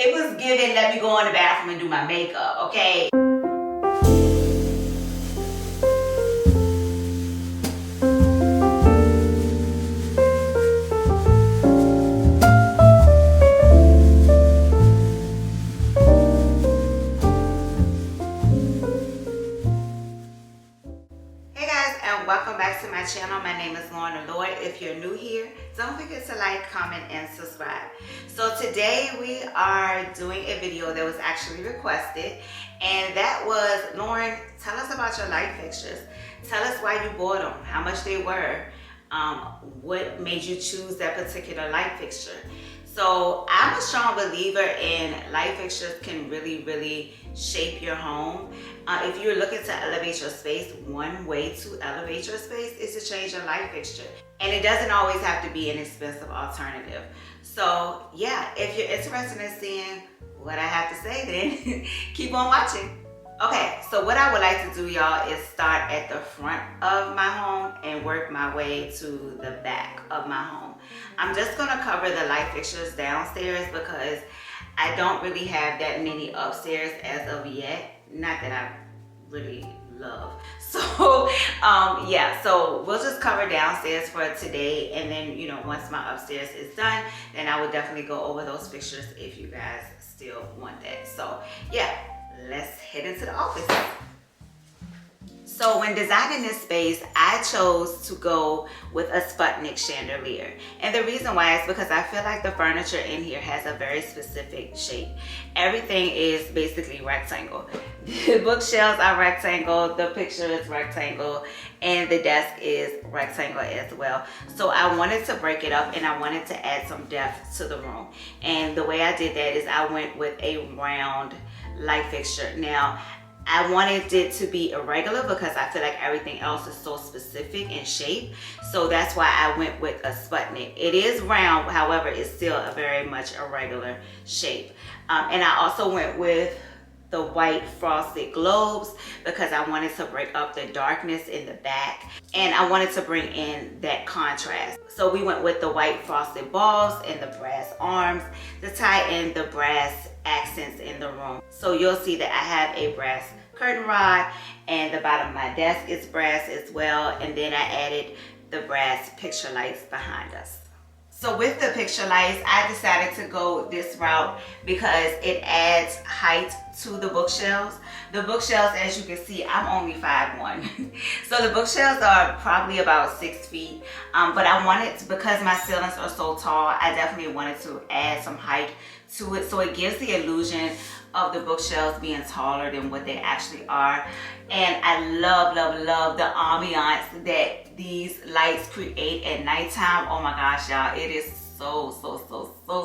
it was giving, let me go in the bathroom and do my makeup, okay? Welcome back to my channel. My name is Laurenallure. If you're new here, don't forget to like, comment, and subscribe. So today we are doing a video that was actually requested, and that was, Lauren, tell us about your light fixtures. Tell us why you bought them, how much they were, what made you choose that particular light fixture. So I'm a strong believer in light fixtures can really shape your home. If you're looking to elevate your space, one way to elevate your space is to change your light fixture. And it doesn't always have to be an expensive alternative. So yeah, if you're interested in seeing what I have to say, then keep on watching. Okay, so what I would like to do, y'all, is start at the front of my home and work my way to the back of my home. I'm just gonna cover the light fixtures downstairs because I don't really have that many upstairs as of yet. Not that I really love. So yeah, so we'll just cover downstairs for today, and then, you know, once my upstairs is done, then I will definitely go over those fixtures if you guys still want that. So yeah, let's head into the office. So when designing this space, I chose to go with a sputnik chandelier. And the reason why is because I feel like the furniture in here has a very specific shape. Everything is basically rectangle. The bookshelves are rectangle, the picture is rectangle, and the desk is rectangle as well. So I wanted to break it up and I wanted to add some depth to the room. And the way I did that is I went with a round light fixture. Now, I wanted it to be irregular because I feel like everything else is so specific in shape. So that's why I went with a sputnik. It is round, however, it's still a very much irregular shape. And I also went with the white frosted globes because I wanted to break up the darkness in the back and I wanted to bring in that contrast. So we went with the white frosted balls and the brass arms to tie in the brass accents in the room. So you'll see that I have a brass curtain rod and the bottom of my desk is brass as well, and then I added the brass picture lights behind us. So with the picture lights, I decided to go this route because it adds height to the bookshelves. The bookshelves, as you can see, I'm only 5'1". So the bookshelves are probably about 6 feet. But I wanted, because my ceilings are so tall, I definitely wanted to add some height to it. So it gives the illusion of the bookshelves being taller than what they actually are. And I love the ambiance that these lights create at nighttime. Oh my gosh, y'all, it is so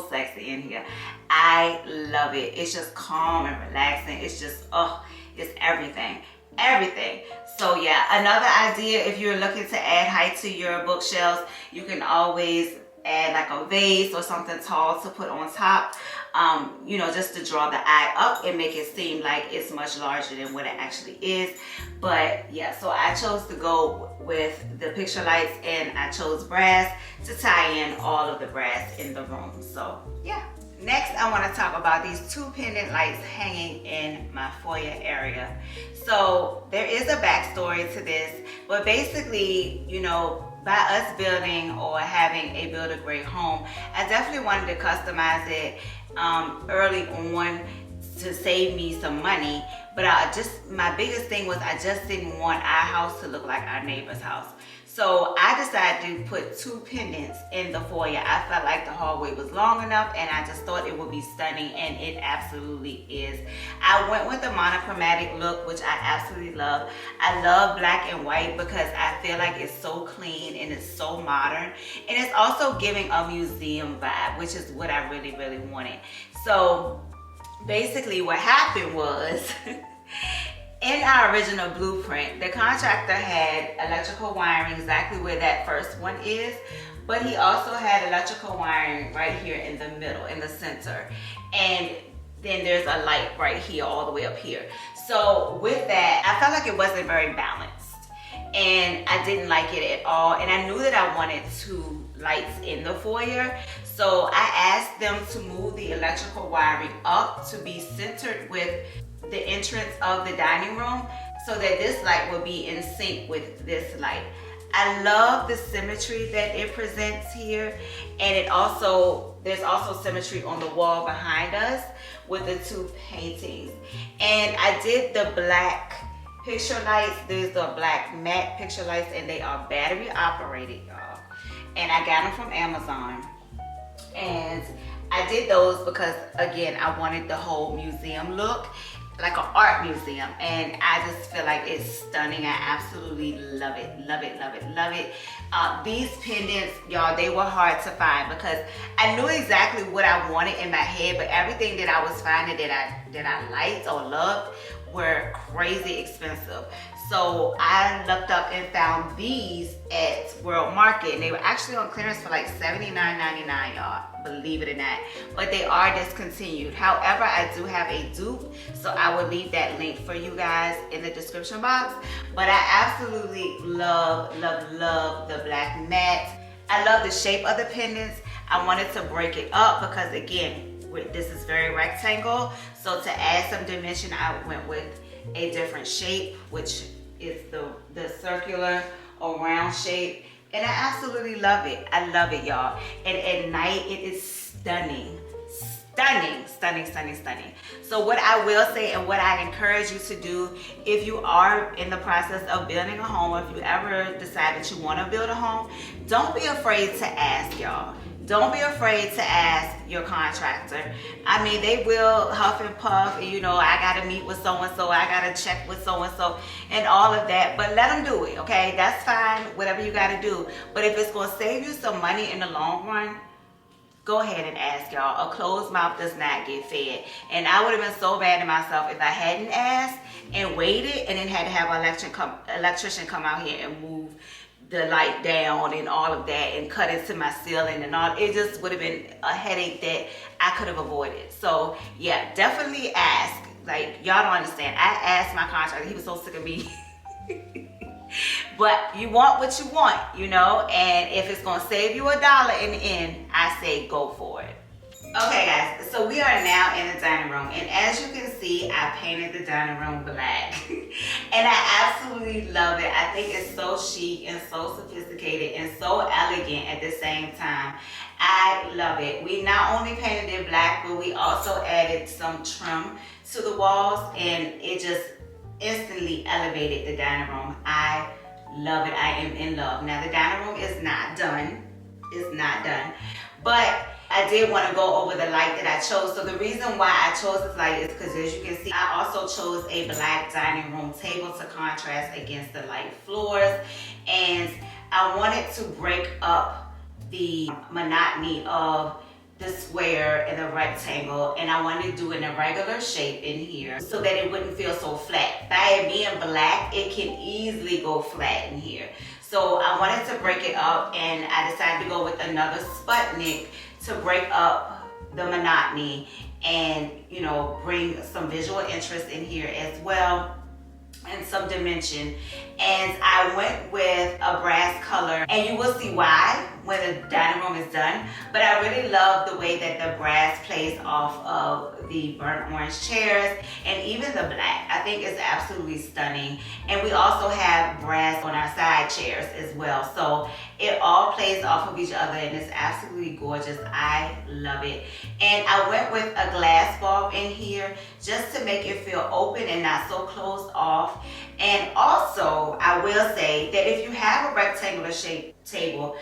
sexy in here. I love it. It's just calm and relaxing. It's just, oh, it's everything. So yeah, another idea, if you're looking to add height to your bookshelves, you can always add like a vase or something tall to put on top, you know, just to draw the eye up and make it seem like it's much larger than what it actually is. But yeah, so I chose to go with the picture lights and I chose brass to tie in all of the brass in the room. So yeah. Next, I want to talk about these two pendant lights hanging in my foyer area. So there is a backstory to this, but basically, you know, by us building or having a build a great home, I definitely wanted to customize it early on to save me some money. But my biggest thing was I just didn't want our house to look like our neighbor's house. So I decided to put two pendants in the foyer. I felt like the hallway was long enough and I just thought it would be stunning, and it absolutely is. I went with the monochromatic look, which I absolutely love. I love black and white because I feel like it's so clean and it's so modern. And it's also giving a museum vibe, which is what I really wanted. So basically what happened was in our original blueprint, the contractor had electrical wiring exactly where that first one is, but he also had electrical wiring right here in the middle, in the center. And then there's a light right here, all the way up here. So with that, I felt like it wasn't very balanced. And I didn't like it at all. And I knew that I wanted two lights in the foyer. So I asked them to move the electrical wiring up to be centered with the entrance of the dining room so that this light will be in sync with this light. I love the symmetry that it presents here, and there's also symmetry on the wall behind us with the two paintings. And I did the black picture lights. There's the black matte picture lights, and they are battery operated, y'all. And I got them from Amazon. And I did those because, again, I wanted the whole museum look, like an art museum, and I just feel like it's stunning. I absolutely love it, love it, love it, love it. These pendants, y'all, they were hard to find because I knew exactly what I wanted in my head, but everything that I was finding that I liked or loved were crazy expensive. So I looked up and found these at World Market, and they were actually on clearance for like $79.99, y'all, believe it or not. But they are discontinued. However, I do have a dupe, so I will leave that link for you guys in the description box. But I absolutely love, love, love the black matte. I love the shape of the pendants. I wanted to break it up because, again, this is very rectangle. So to add some dimension, I went with a different shape, which is the circular or round shape, and I absolutely love it. I love it, y'all. And at night it is stunning, stunning, stunning, stunning, stunning. So what I will say, and what I encourage you to do if you are in the process of building a home, or if you ever decide that you want to build a home, don't be afraid to ask, y'all. Don't be afraid to ask your contractor. I mean, they will huff and puff, and, you know, I gotta meet with so-and-so, I gotta check with so-and-so, and all of that, but let them do it, okay? That's fine, whatever you gotta do. But if it's gonna save you some money in the long run, go ahead and ask, y'all. A closed mouth does not get fed. And I would have been so bad to myself if I hadn't asked and waited and then had to have an electrician come out here and move the light down and all of that and cut into my ceiling and all. It just would have been a headache that I could have avoided. So yeah, definitely ask. Like, y'all don't understand. I asked my contractor, he was so sick of me. But you want what you want, you know, and if it's gonna save you $1 in the end, I say go for it. Okay guys, so we are now in the dining room, and as you can see, I painted the dining room black. And I absolutely love it. I think it's so chic and so sophisticated and so elegant at the same time. I love it. We not only painted it black, but we also added some trim to the walls, and it just instantly elevated the dining room. I love it. I am in love. Now the dining room is not done. It's not done. But I did want to go over the light that I chose. So the reason why I chose this light is because, as you can see, I also chose a black dining room table to contrast against the light floors. And I wanted to break up the monotony of the square and the rectangle, and I wanted to do it in a regular shape in here so that it wouldn't feel so flat. By it being black, it can easily go flat in here. So I wanted to break it up, and I decided to go with another sputnik to break up the monotony and, you know, bring some visual interest in here as well and some dimension. And I went with a brass color, and you will see why when the dining room is done. But I really love the way that the brass plays off of the burnt orange chairs and even the black. I think it's absolutely stunning. And we also have brass on our side chairs as well. So it all plays off of each other, and it's absolutely gorgeous. I love it. And I went with a glass bulb in here just to make it feel open and not so closed off. And also, I will say that if you have a rectangular shaped table,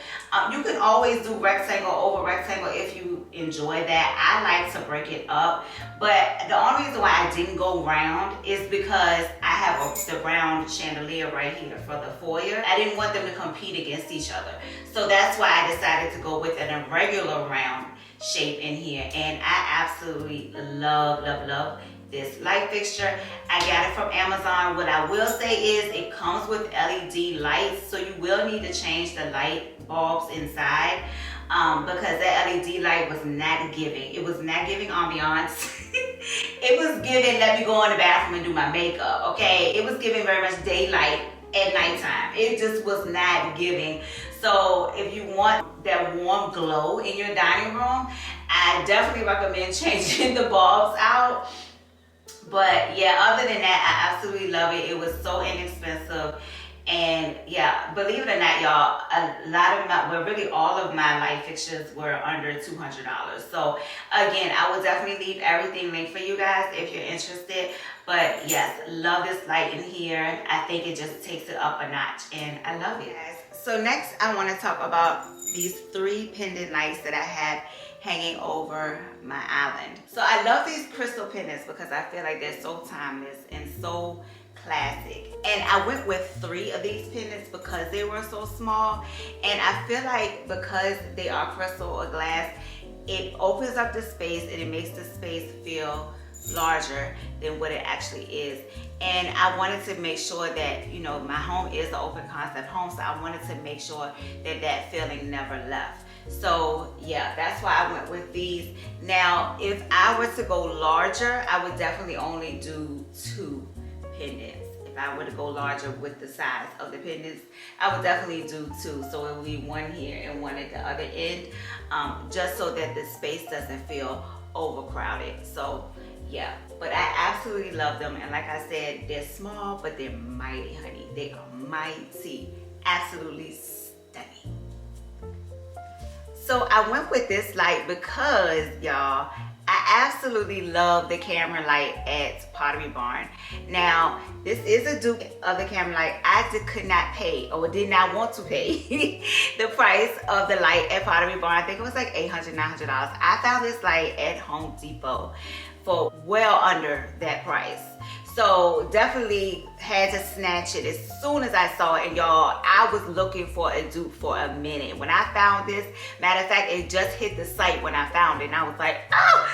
you can always do rectangle over rectangle if you enjoy that. I like to break it up, but the only reason why I didn't go round is because I have the round chandelier right here for the foyer. I didn't want them to compete against each other, so that's why I decided to go with an irregular round shape in here. And I absolutely love, love, love this light fixture. I got it from Amazon. What I will say is it comes with LED lights, so you will need to change the light bulbs inside because that LED light was not giving. It was not giving ambiance. It was giving, let me go in the bathroom and do my makeup, okay? It was giving very much daylight at nighttime. It just was not giving. So if you want that warm glow in your dining room, I definitely recommend changing the bulbs out. But yeah, other than that, I absolutely love it. It was so inexpensive. And yeah, believe it or not, y'all, a lot of my, well, really all of my light fixtures were under $200. So again, I will definitely leave everything linked for you guys if you're interested. But yes, love this light in here. I think it just takes it up a notch, and I love it. So next, I want to talk about these 3 pendant lights that I have hanging over my island. So I love these crystal pendants because I feel like they're so timeless and so classic. And I went with 3 of these pendants because they were so small, and I feel like because they are crystal or glass, it opens up the space and it makes the space feel larger than what it actually is. And I wanted to make sure that, you know, my home is an open concept home, so I wanted to make sure that that feeling never left. So yeah, that's why I went with these. Now, if I were to go larger, I would definitely only do 2 pendants. If I were to go larger with the size of the pendants, I would definitely do 2. So it would be 1 here and 1 at the other end, just so that the space doesn't feel overcrowded. So yeah, but I absolutely love them. And like I said, they're small, but they're mighty, honey. They are mighty, absolutely stunning. So I went with this light because, y'all, I absolutely love the camera light at Pottery Barn. Now, this is a dupe of the camera light. I could not pay, or did not want to pay the price of the light at Pottery Barn. I think it was like $800, $900. I found this light at Home Depot for well under that price. So definitely had to snatch it as soon as I saw it. And y'all, I was looking for a dupe for a minute. When I found this, matter of fact, it just hit the site when I found it. And I was like, oh,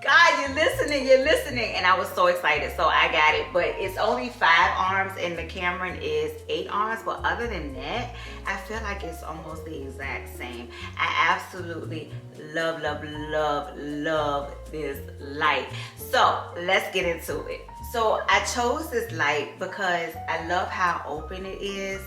God, you're listening. And I was so excited. So I got it. But it's only 5 arms and the Cameron is 8 arms. But other than that, I feel like it's almost the exact same. I absolutely love, love, love, love this light. So let's get into it. So I chose this light because I love how open it is.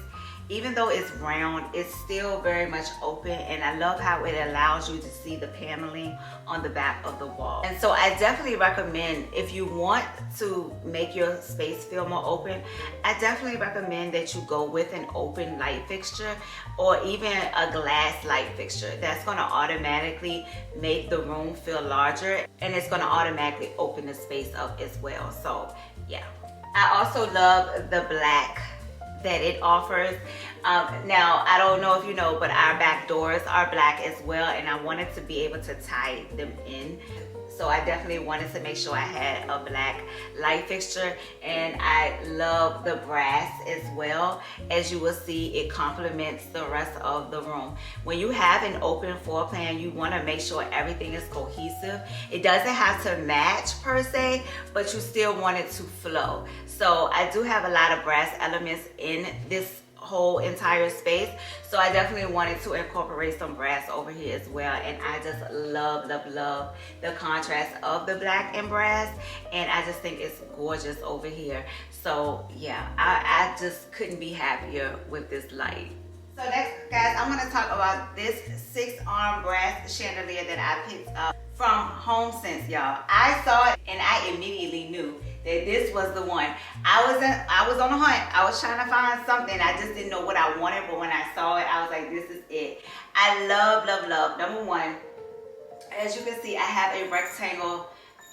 Even though it's round, it's still very much open, and I love how it allows you to see the paneling on the back of the wall. And so I definitely recommend, if you want to make your space feel more open, I definitely recommend that you go with an open light fixture or even a glass light fixture. That's gonna automatically make the room feel larger, and it's gonna automatically open the space up as well. So yeah. I also love the black that it offers. Now, I don't know if you know, but our back doors are black as well, and I wanted to be able to tie them in. So I definitely wanted to make sure I had a black light fixture, and I love the brass as well. As you will see, it complements the rest of the room. When you have an open floor plan, you want to make sure everything is cohesive. It doesn't have to match per se, but you still want it to flow. So I do have a lot of brass elements in this whole entire space, so I definitely wanted to incorporate some brass over here as well. And I just love, love, love the contrast of the black and brass, and I just think it's gorgeous over here. So yeah, I just couldn't be happier with this light. So next, guys, I'm going to talk about this 6-arm brass chandelier that I picked up from HomeSense, y'all. I saw it and I immediately knew that this was the one. I was on a hunt. I was trying to find something. I just didn't know what I wanted, but when I saw it, I was like, this is it. I love, love, love. Number one, as you can see, I have a rectangle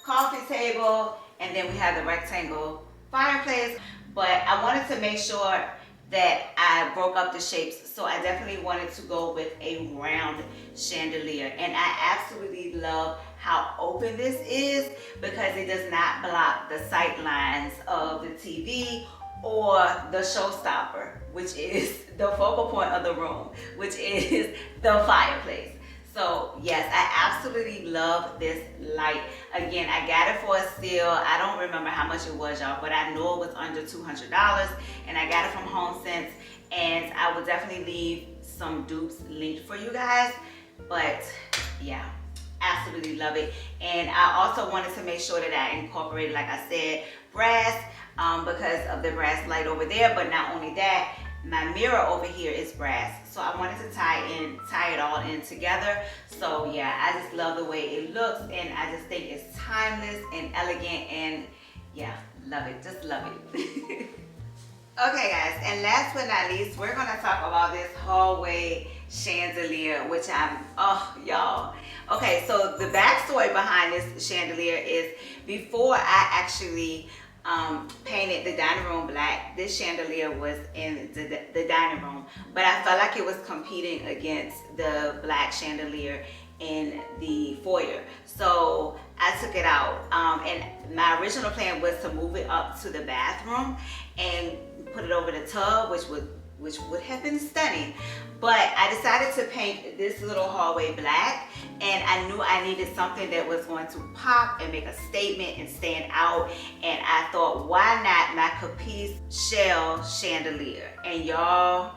coffee table, and then we have the rectangle fireplace, but I wanted to make sure that I broke up the shapes, so I definitely wanted to go with a round chandelier. And I absolutely love how open this is because it does not block the sight lines of the TV or the showstopper, which is the focal point of the room, which is the fireplace. So yes, I absolutely love this light. Again, I got it for a steal. I don't remember how much it was, y'all, but I know it was under $200, and I got it from HomeSense, and I will definitely leave some dupes linked for you guys. But yeah, Absolutely love it. And I also wanted to make sure that I incorporated, like I said, brass, because of the brass light over there. But not only that, my mirror over here is brass, so I wanted to tie it all in together. So yeah, I just love the way it looks, and I just think it's timeless and elegant, and yeah, love it, just love it. Okay guys, and last but not least, we're gonna talk about this hallway chandelier, which oh y'all. Okay, so the backstory behind this chandelier is, before I actually painted the dining room black, this chandelier was in the dining room, but I felt like it was competing against the black chandelier in the foyer. So I took it out, and my original plan was to move it up to the bathroom and put it over the tub, which would have been stunning. But I decided to paint this little hallway black, and I knew I needed something that was going to pop and make a statement and stand out. And I thought, why not my Capiz shell chandelier? And y'all,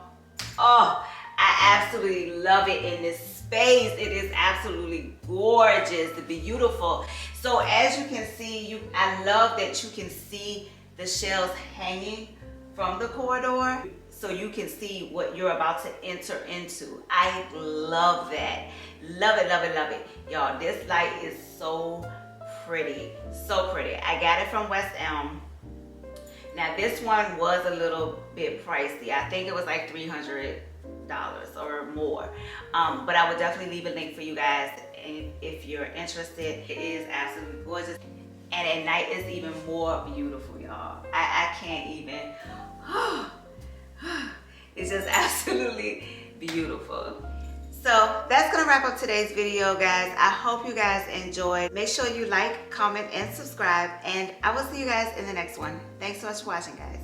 oh, I absolutely love it in this space. It is absolutely gorgeous, beautiful. So as you can see, I love that you can see the shells hanging from the corridor, so you can see what you're about to enter into. I love that. Love it, love it, love it. Y'all, this light is so pretty, so pretty. I got it from West Elm. Now this one was a little bit pricey. I think it was like $300 or more. But I would definitely leave a link for you guys if you're interested. It is absolutely gorgeous. And at night it's even more beautiful, y'all. I can't even. It's just absolutely beautiful. So that's gonna wrap up today's video, guys. I hope you guys enjoyed. Make sure you like, comment, and subscribe, and I will see you guys in the next one. Thanks so much for watching, guys.